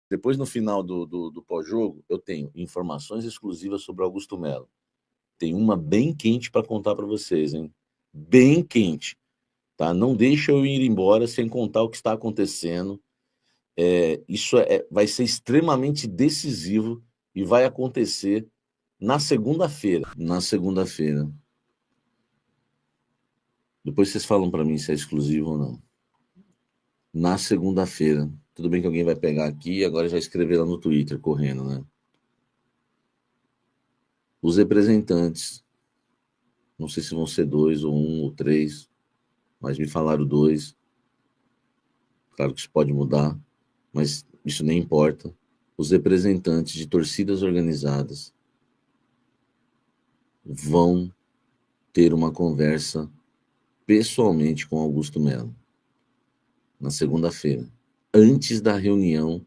Depois, no final do pós-jogo, eu tenho informações exclusivas sobre Augusto Melo. Tem uma bem quente para contar para vocês, hein? Bem quente, tá? Não deixa eu ir embora sem contar o que está acontecendo. Isso vai ser extremamente decisivo e vai acontecer na segunda-feira. Na segunda-feira. Depois vocês falam para mim se é exclusivo ou não. Na segunda-feira. Tudo bem que alguém vai pegar aqui e agora já escrever lá no Twitter, correndo, né? Os representantes, não sei se vão ser 2 ou 1 ou 3, mas me falaram 2. Claro que isso pode mudar, mas isso nem importa. Os representantes de torcidas organizadas vão ter uma conversa pessoalmente com Augusto Melo na segunda-feira, antes da reunião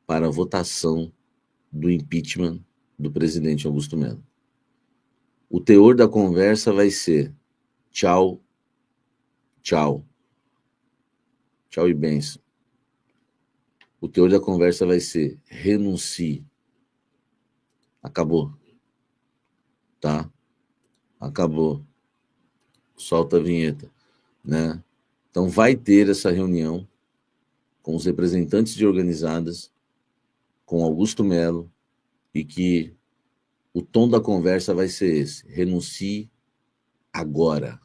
para a votação do impeachment do presidente Augusto Melo. O teor da conversa vai ser tchau, tchau, tchau e benção. O teor da conversa vai ser renuncie. Acabou. Tá? Acabou. Solta a vinheta, né? Então vai ter essa reunião com os representantes de organizadas, com Augusto Melo, e que o tom da conversa vai ser esse: renuncie agora.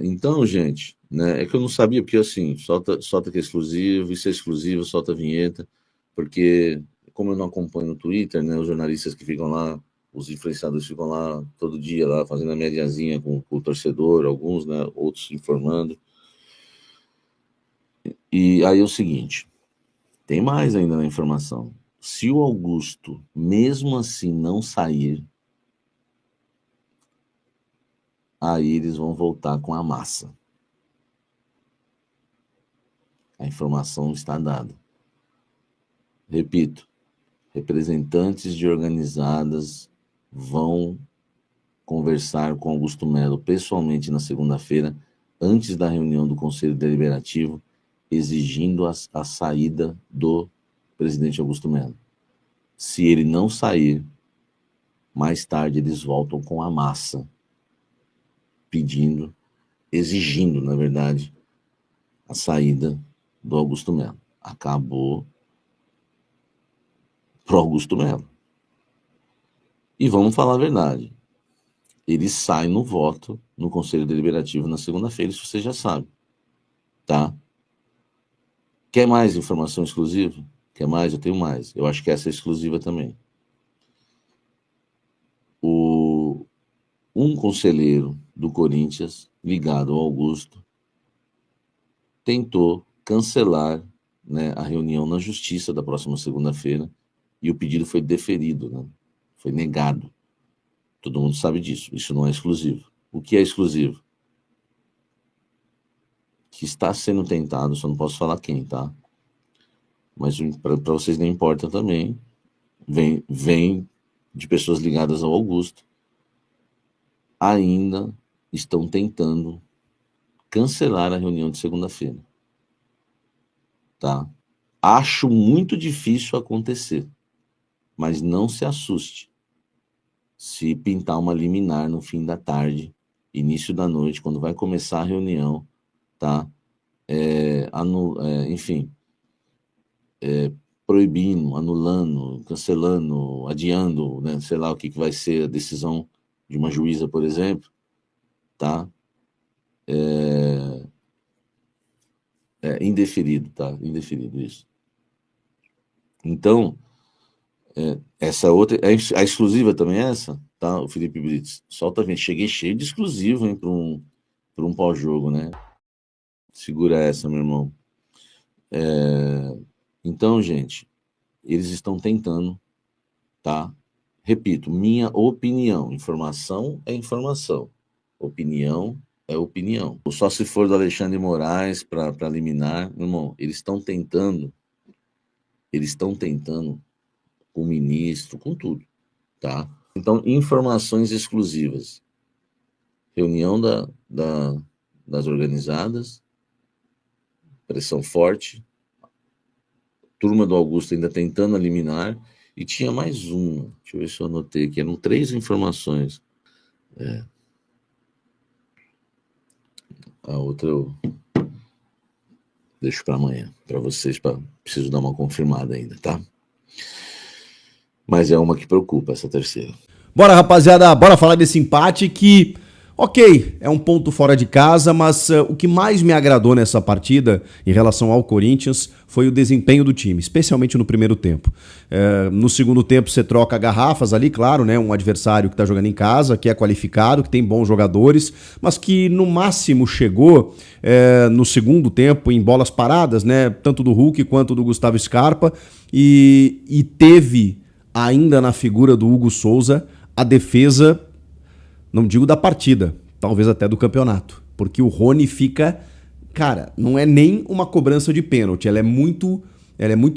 Então, gente, né, é que eu não sabia, porque assim, solta que é exclusivo, isso é exclusivo, solta a vinheta, porque como eu não acompanho no Twitter, né, os jornalistas que ficam lá, os influenciadores ficam lá todo dia, lá fazendo a mediazinha com o torcedor, alguns, né, outros informando. E aí é o seguinte, tem mais ainda na informação. Se o Augusto, mesmo assim, não sair, aí eles vão voltar com a massa. A informação está dada. Repito, representantes de organizadas vão conversar com Augusto Melo pessoalmente na segunda-feira, antes da reunião do Conselho Deliberativo, exigindo a saída do presidente Augusto Melo. Se ele não sair, mais tarde eles voltam com a massa, exigindo, na verdade, a saída do Augusto Melo. Acabou pro Augusto Melo. E vamos falar a verdade. Ele sai no voto no Conselho Deliberativo na segunda-feira, isso você já sabe, tá? Quer mais informação exclusiva? Quer mais? Eu tenho mais. Eu acho que essa é exclusiva também. Um conselheiro do Corinthians, ligado ao Augusto, tentou cancelar, né, a reunião na Justiça da próxima segunda-feira e o pedido foi deferido, né? Foi negado. Todo mundo sabe disso. Isso não é exclusivo. O que é exclusivo? Que está sendo tentado, só não posso falar quem, tá? Mas para vocês não importa também, vem de pessoas ligadas ao Augusto, ainda estão tentando cancelar a reunião de segunda-feira, tá? Acho muito difícil acontecer, mas não se assuste se pintar uma liminar no fim da tarde, início da noite, quando vai começar a reunião, tá? Enfim, proibindo, anulando, cancelando, adiando, né? Sei lá o que vai ser a decisão de uma juíza, por exemplo, tá? Indeferido, tá? Indeferido, isso. Então, essa outra, a exclusiva também é essa, tá? O Felipe Brits, solta a vinheta. Cheguei cheio de exclusivo, hein, para um pós-jogo, né? Segura essa, meu irmão. Então, gente, eles estão tentando, tá? Repito, minha opinião. Informação é informação. Opinião é opinião. Só se for do Alexandre Moraes para liminar, meu irmão, eles estão tentando com o ministro, com tudo, tá? Então, informações exclusivas. Reunião das organizadas, pressão forte, turma do Augusto ainda tentando eliminar, e tinha mais uma, deixa eu ver se eu anotei aqui, eram 3 informações. A outra eu deixo para amanhã, para vocês, preciso dar uma confirmada ainda, tá? Mas é uma que preocupa, essa terceira. Bora, rapaziada, bora falar desse empate que, ok, é um ponto fora de casa, mas o que mais me agradou nessa partida em relação ao Corinthians foi o desempenho do time, especialmente no primeiro tempo. No segundo tempo você troca garrafas ali, claro, né? Um adversário que está jogando em casa, que é qualificado, que tem bons jogadores, mas que no máximo chegou no segundo tempo em bolas paradas, né? Tanto do Hulk quanto do Gustavo Scarpa, e teve ainda na figura do Hugo Souza a defesa, não digo da partida, talvez até do campeonato, porque o Rony fica, cara, não é nem uma cobrança de pênalti, ela é muito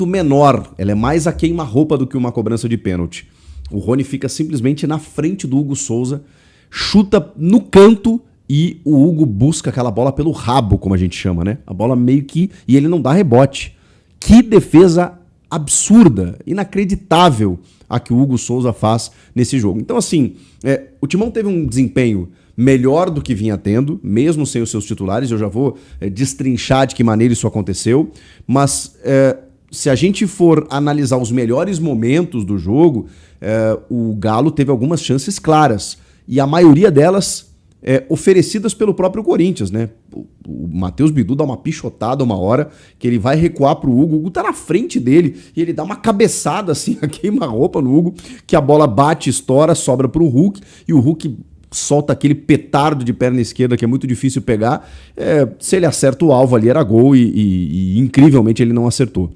menor, ela é mais a queima-roupa do que uma cobrança de pênalti. O Rony fica simplesmente na frente do Hugo Souza, chuta no canto e o Hugo busca aquela bola pelo rabo, como a gente chama, né? A bola meio que... e ele não dá rebote. Que defesa absurda, inacreditável a que o Hugo Souza faz nesse jogo. Então, assim, o Timão teve um desempenho melhor do que vinha tendo, mesmo sem os seus titulares. Eu já vou destrinchar de que maneira isso aconteceu, mas se a gente for analisar os melhores momentos do jogo, o Galo teve algumas chances claras, e a maioria delas oferecidas pelo próprio Corinthians, né? O Matheus Bidu dá uma pichotada uma hora, que ele vai recuar pro Hugo, o Hugo tá na frente dele, e ele dá uma cabeçada assim, a queima-roupa no Hugo, que a bola bate, estoura, sobra pro Hulk, e o Hulk solta aquele petardo de perna esquerda que é muito difícil pegar. Se ele acerta o alvo ali era gol, e incrivelmente ele não acertou.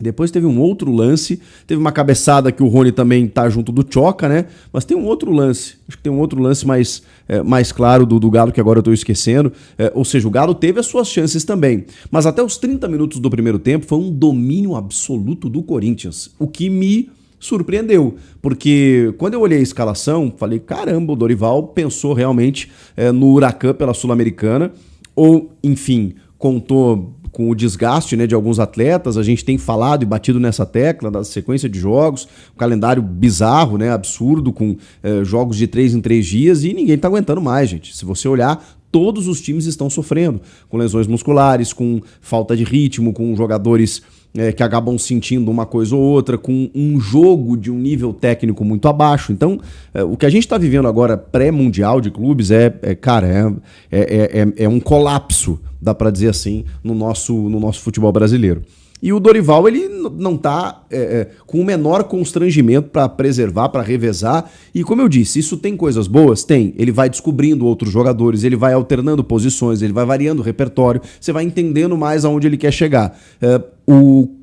Depois teve um outro lance, teve uma cabeçada que o Rony também tá junto do Tchoca, né? Mas tem um outro lance, acho que tem um outro lance mais claro do Galo, que agora eu tô esquecendo. Ou seja, o Galo teve as suas chances também. Mas até os 30 minutos do primeiro tempo foi um domínio absoluto do Corinthians, o que me surpreendeu, porque quando eu olhei a escalação, falei, caramba, o Dorival pensou realmente no Huracan pela Sul-Americana, ou, enfim, contou com o desgaste, né, de alguns atletas. A gente tem falado e batido nessa tecla da sequência de jogos, um calendário bizarro, né, absurdo, com jogos de 3 em 3 dias, e ninguém tá aguentando mais, gente. Se você olhar, todos os times estão sofrendo com lesões musculares, com falta de ritmo, com jogadores que acabam sentindo uma coisa ou outra, com um jogo de um nível técnico muito abaixo. Então, o que a gente está vivendo agora pré-mundial de clubes é um colapso, dá para dizer assim, no nosso futebol brasileiro. E o Dorival, ele não está com o menor constrangimento para preservar, para revezar. E como eu disse, isso tem coisas boas? Tem. Ele vai descobrindo outros jogadores, ele vai alternando posições, ele vai variando o repertório, você vai entendendo mais aonde ele quer chegar.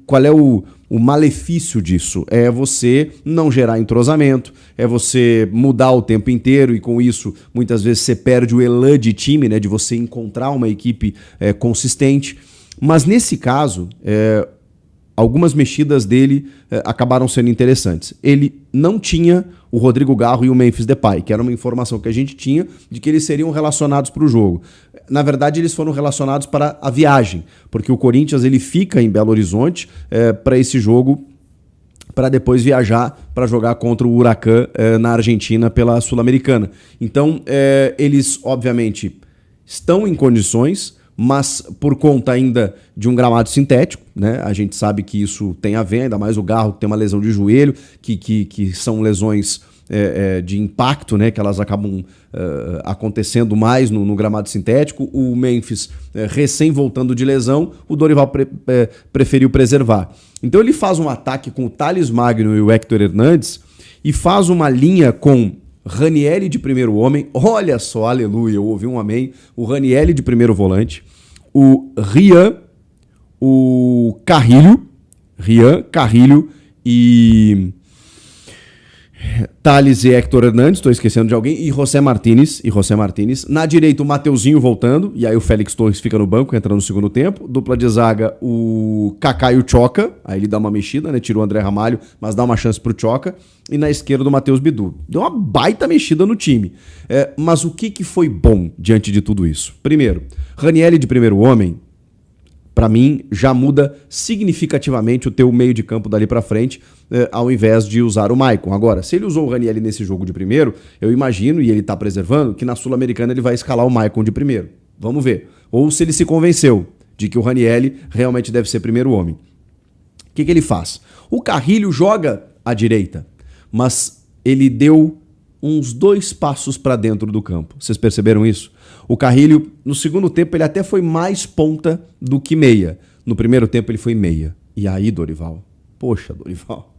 Qual é o malefício disso? É você não gerar entrosamento, é você mudar o tempo inteiro, e com isso muitas vezes você perde o elan de time, né, de você encontrar uma equipe consistente. Mas nesse caso, algumas mexidas dele acabaram sendo interessantes. Ele não tinha o Rodrigo Garro e o Memphis Depay, que era uma informação que a gente tinha de que eles seriam relacionados para o jogo. Na verdade, eles foram relacionados para a viagem, porque o Corinthians ele fica em Belo Horizonte para esse jogo, para depois viajar para jogar contra o Huracan na Argentina pela Sul-Americana. Então, eles, obviamente, estão em condições, mas por conta ainda de um gramado sintético, né? A gente sabe que isso tem a ver, ainda mais o Garro, que tem uma lesão de joelho, que são lesões de impacto, né? Que elas acabam acontecendo mais no gramado sintético. O Memphis, recém voltando de lesão, o Dorival preferiu preservar. Então ele faz um ataque com o Thales Magno e o Héctor Hernandes, e faz uma linha com Ranieri de primeiro homem, olha só, aleluia, eu ouvi um amém, o Ranieri de primeiro volante, o Rian, o Carrilho e Thales e Héctor Hernandes, estou esquecendo de alguém, e José Martínez. Na direita, o Mateuzinho voltando, e aí o Félix Torres fica no banco, entra no segundo tempo. Dupla de zaga, o Kaká e o Tchoca, aí ele dá uma mexida, né? Tirou o André Ramalho, mas dá uma chance pro Tchoca. E na esquerda, do Matheus Bidu. Deu uma baita mexida no time. Mas o que foi bom diante de tudo isso? Primeiro, Ranieri de primeiro homem, Para mim, já muda significativamente o teu meio de campo dali para frente, ao invés de usar o Maicon. Agora, se ele usou o Ranieri nesse jogo de primeiro, eu imagino, e ele tá preservando, que na Sul-Americana ele vai escalar o Maicon de primeiro. Vamos ver. Ou se ele se convenceu de que o Ranieri realmente deve ser primeiro homem. O que ele faz? O Carrilho joga à direita, mas ele deu uns 2 passos para dentro do campo. Vocês perceberam isso? O Carrilho, no segundo tempo, ele até foi mais ponta do que meia. No primeiro tempo, ele foi meia. E aí, Dorival? Poxa, Dorival.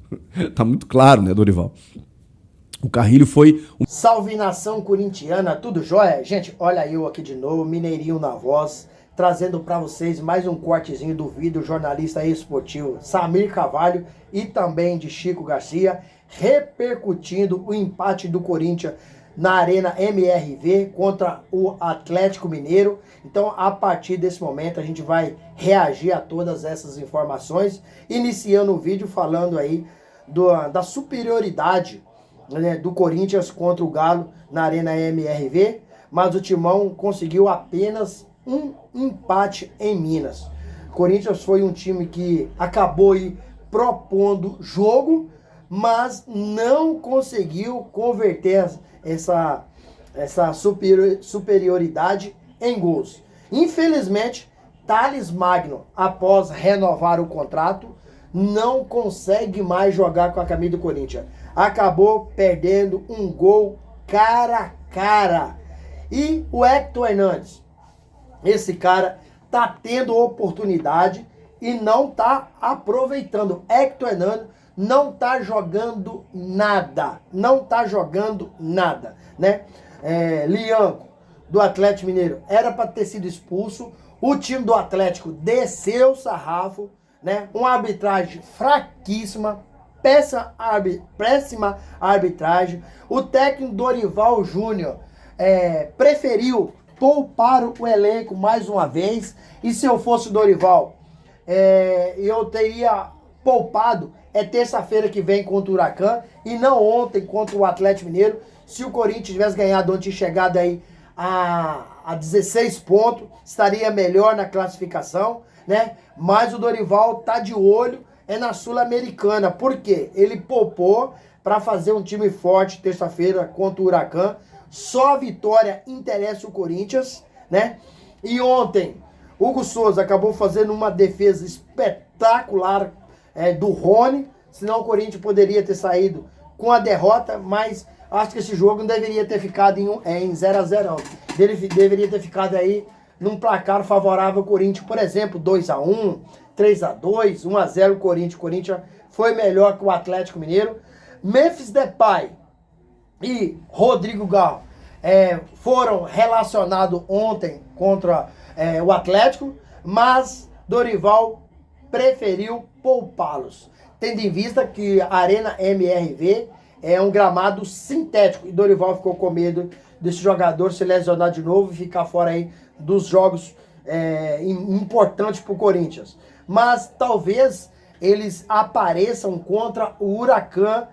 Tá muito claro, né, Dorival? O Carrilho foi... Salve, nação corintiana, tudo jóia? Gente, olha eu aqui de novo, Mineirinho na voz, trazendo para vocês mais um cortezinho do vídeo jornalista esportivo Samir Carvalho e também de Chico Garcia, repercutindo o empate do Corinthians na Arena MRV contra o Atlético Mineiro. Então, a partir desse momento, a gente vai reagir a todas essas informações, iniciando o vídeo falando aí da superioridade, né, do Corinthians contra o Galo na Arena MRV, mas o Timão conseguiu apenas um empate em Minas. O Corinthians foi um time que acabou aí propondo jogo, mas não conseguiu converter essa superioridade em gols. Infelizmente, Thales Magno, após renovar o contrato, não consegue mais jogar com a camisa do Corinthians. Acabou perdendo um gol cara a cara. E o Hector Hernandes, esse cara tá tendo oportunidade e não tá aproveitando. Hector Hernandes não tá jogando nada. Não tá jogando nada, né? Lianco, do Atlético Mineiro, era para ter sido expulso. O time do Atlético desceu o sarrafo, né? Uma arbitragem fraquíssima, péssima arbitragem. O técnico Dorival Júnior preferiu poupar o elenco mais uma vez. E se eu fosse Dorival, eu teria poupado terça-feira que vem contra o Huracan e não ontem contra o Atlético Mineiro. Se o Corinthians tivesse ganhado ontem, chegado aí a 16 pontos, estaria melhor na classificação, né? Mas o Dorival tá de olho na Sul-Americana. Por quê? Ele poupou para fazer um time forte terça-feira contra o Huracan. Só a vitória interessa o Corinthians, né? E ontem, Hugo Souza acabou fazendo uma defesa espetacular do Rony, senão o Corinthians poderia ter saído com a derrota, mas acho que esse jogo não deveria ter ficado em 0-0. Deveria ter ficado aí num placar favorável ao Corinthians, por exemplo, 2-1, 3-2, 1-0 Corinthians. O Corinthians foi melhor que o Atlético Mineiro. Memphis Depay e Rodrigo Galo foram relacionados ontem contra o Atlético, mas Dorival preferiu poupá-los, tendo em vista que a Arena MRV é um gramado sintético e Dorival ficou com medo desse jogador se lesionar de novo e ficar fora aí dos jogos importantes para o Corinthians. Mas talvez eles apareçam contra o Huracan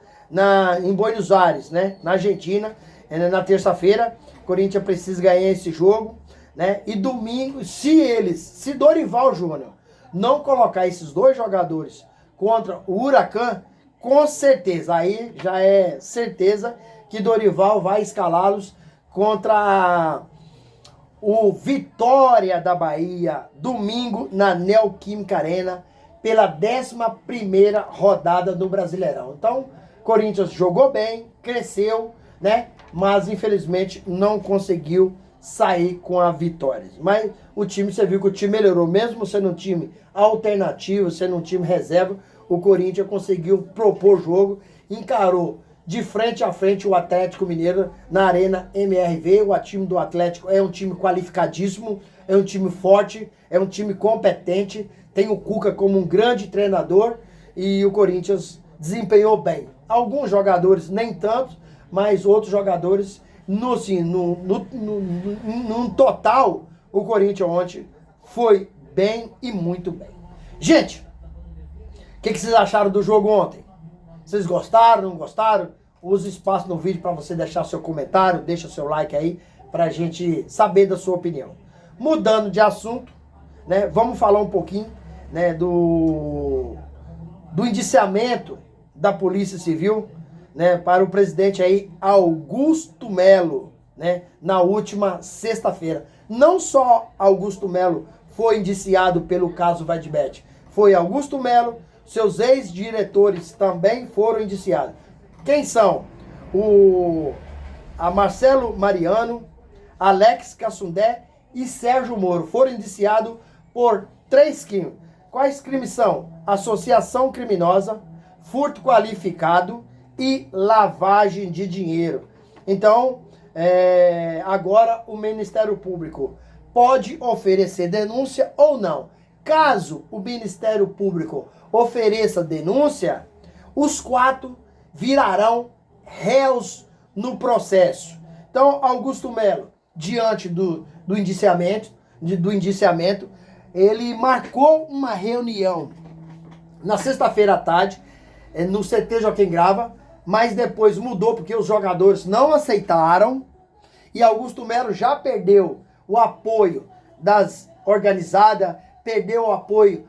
em Buenos Aires, né, na Argentina, na terça-feira. O Corinthians precisa ganhar esse jogo, né? E domingo, se Dorival Júnior não colocar esses 2 jogadores contra o Huracan, com certeza, aí já é certeza que Dorival vai escalá-los contra o Vitória da Bahia, domingo na Neoquímica Arena, pela 11ª rodada do Brasileirão. Então, Corinthians jogou bem, cresceu, né? Mas infelizmente não conseguiu sair com a vitória. Mas o time, você viu que o time melhorou, mesmo sendo um time alternativo, sendo um time reserva, o Corinthians conseguiu propor jogo, encarou de frente a frente o Atlético Mineiro na Arena MRV. O time do Atlético é um time qualificadíssimo, é um time forte, é um time competente, tem o Cuca como um grande treinador e o Corinthians desempenhou bem. Alguns jogadores nem tanto, mas outros jogadores, no total, o Corinthians ontem foi bem e muito bem. Gente, o que vocês acharam do jogo ontem? Vocês gostaram, não gostaram? Use espaço no vídeo para você deixar seu comentário, deixa seu like aí, para a gente saber da sua opinião. Mudando de assunto, né, vamos falar um pouquinho, né, do indiciamento da Polícia Civil, né, para o presidente aí Augusto Melo, né, na última sexta-feira. Não só Augusto Melo foi indiciado pelo caso Vadbet, foi Augusto Melo, seus ex-diretores também foram indiciados. Quem são? A Marcelo Mariano, Alex Cassundé e Sérgio Moro foram indiciados por 3 crimes. Quais crimes são? Associação criminosa, furto qualificado e lavagem de dinheiro. Então, agora o Ministério Público pode oferecer denúncia ou não. Caso o Ministério Público ofereça denúncia, os 4 virarão réus no processo. Então, Augusto Melo, diante do indiciamento, ele marcou uma reunião na sexta-feira à tarde, no CT Joaquim Grava, mas depois mudou porque os jogadores não aceitaram e Augusto Melo já perdeu o apoio das organizadas, perdeu o apoio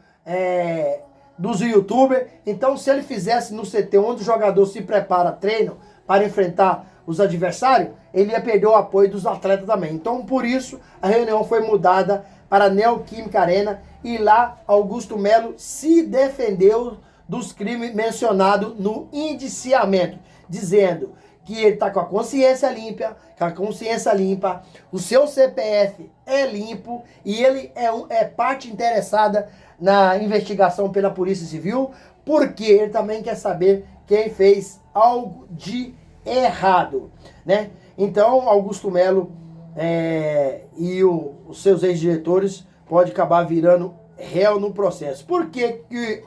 dos youtubers. Então, se ele fizesse no CT, onde o jogador se prepara, treinam para enfrentar os adversários, ele ia perder o apoio dos atletas também. Então, por isso, a reunião foi mudada para a Neoquímica Arena e lá Augusto Melo se defendeu dos crimes mencionados no indiciamento, dizendo que ele está com a consciência limpa, o seu CPF é limpo e ele é parte interessada na investigação pela Polícia Civil, porque ele também quer saber quem fez algo de errado, né? Então, Augusto Melo e os seus ex-diretores pode acabar virando réu no processo. Por que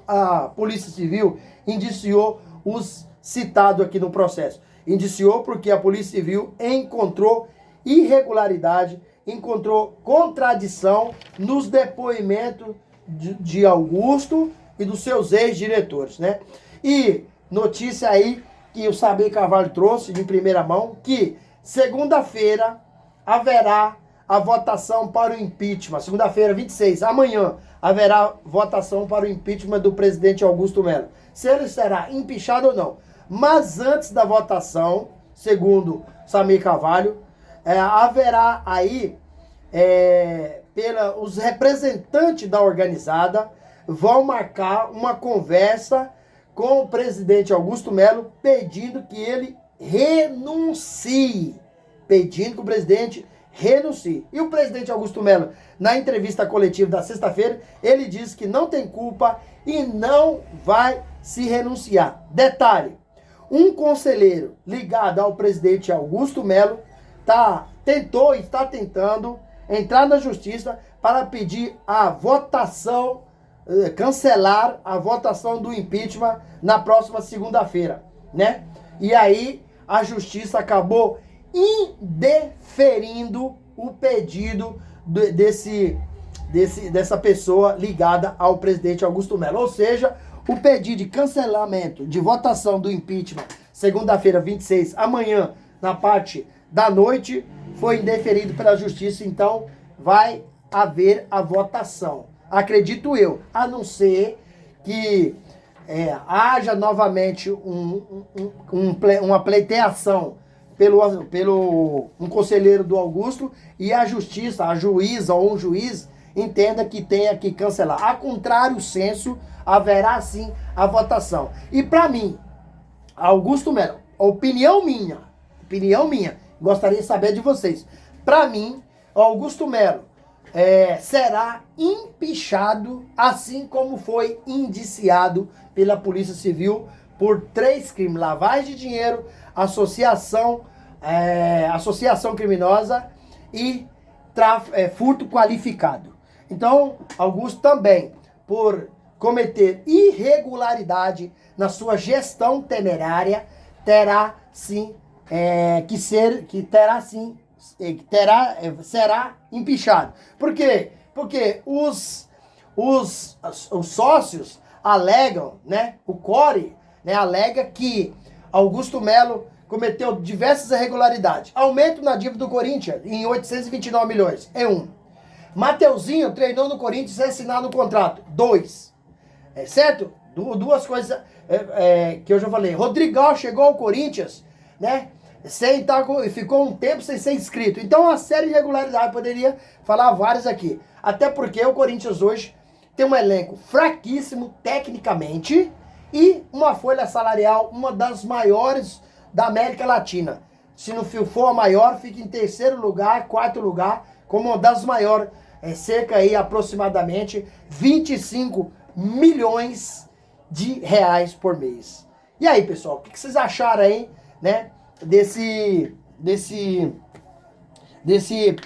a Polícia Civil indiciou os citados aqui no processo? Indiciou porque a Polícia Civil encontrou irregularidade, encontrou contradição nos depoimentos de Augusto e dos seus ex-diretores, né? E notícia aí que o Samir Carvalho trouxe de primeira mão, que segunda-feira haverá a votação para o impeachment. Segunda-feira, 26, amanhã, haverá votação para o impeachment do presidente Augusto Melo. Se ele será empichado ou não. Mas antes da votação, segundo Samir Carvalho, haverá aí, os representantes da organizada vão marcar uma conversa com o presidente Augusto Melo, pedindo que ele renuncie. Pedindo que o presidente renuncie. E o presidente Augusto Melo, na entrevista coletiva da sexta-feira, ele disse que não tem culpa e não vai se renunciar. Detalhe, um conselheiro ligado ao presidente Augusto Melo está tentando entrar na justiça para pedir a votação, cancelar a votação do impeachment na próxima segunda-feira, né? E aí a justiça acabou indeferindo o pedido dessa pessoa ligada ao presidente Augusto Melo. Ou seja, o pedido de cancelamento de votação do impeachment, segunda-feira, 26, amanhã, na parte da noite, foi indeferido pela justiça. Então, vai haver a votação. Acredito eu, a não ser que haja novamente uma pleiteação pelo um conselheiro do Augusto e a justiça, a juíza ou um juiz entenda que tenha que cancelar. A contrário senso, haverá sim a votação. E para mim, Augusto Melo, opinião minha, gostaria de saber de vocês. Para mim, Augusto Melo será empichado, assim como foi indiciado pela Polícia Civil por 3 crimes: lavagem de dinheiro, associação criminosa e furto qualificado. Então, Augusto também, por cometer irregularidade na sua gestão temerária, será empichado. Por quê? Porque os sócios alegam, né, o CORE, né, alega que Augusto Melo cometeu diversas irregularidades. Aumento na dívida do Corinthians em 829 milhões, é um. Mateuzinho treinou no Corinthians e assinado o contrato. 2. Certo? Duas coisas que eu já falei. Rodrigão chegou ao Corinthians, né? Ficou um tempo sem ser inscrito. Então, uma série de irregularidades, poderia falar várias aqui. Até porque o Corinthians hoje tem um elenco fraquíssimo tecnicamente e uma folha salarial, uma das maiores da América Latina. Se não for a maior, fica em terceiro lugar, quarto lugar, como uma das maiores, cerca aí aproximadamente 25 milhões de reais por mês. E aí, pessoal, o que vocês acharam aí, né,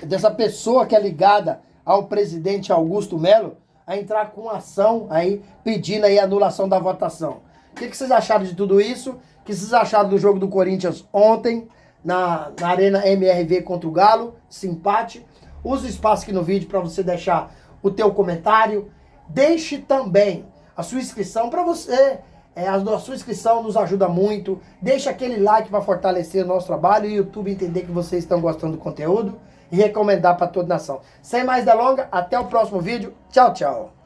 dessa pessoa que é ligada ao presidente Augusto Melo a entrar com ação aí, pedindo aí a anulação da votação? O que vocês acharam de tudo isso? O que vocês acharam do jogo do Corinthians ontem, na Arena MRV contra o Galo, esse empate? Use o espaço aqui no vídeo para você deixar o teu comentário. Deixe também a sua inscrição para você. A sua inscrição nos ajuda muito. Deixa aquele like para fortalecer o nosso trabalho e o YouTube entender que vocês estão gostando do conteúdo e recomendar para toda a nação. Sem mais delongas, até o próximo vídeo. Tchau, tchau.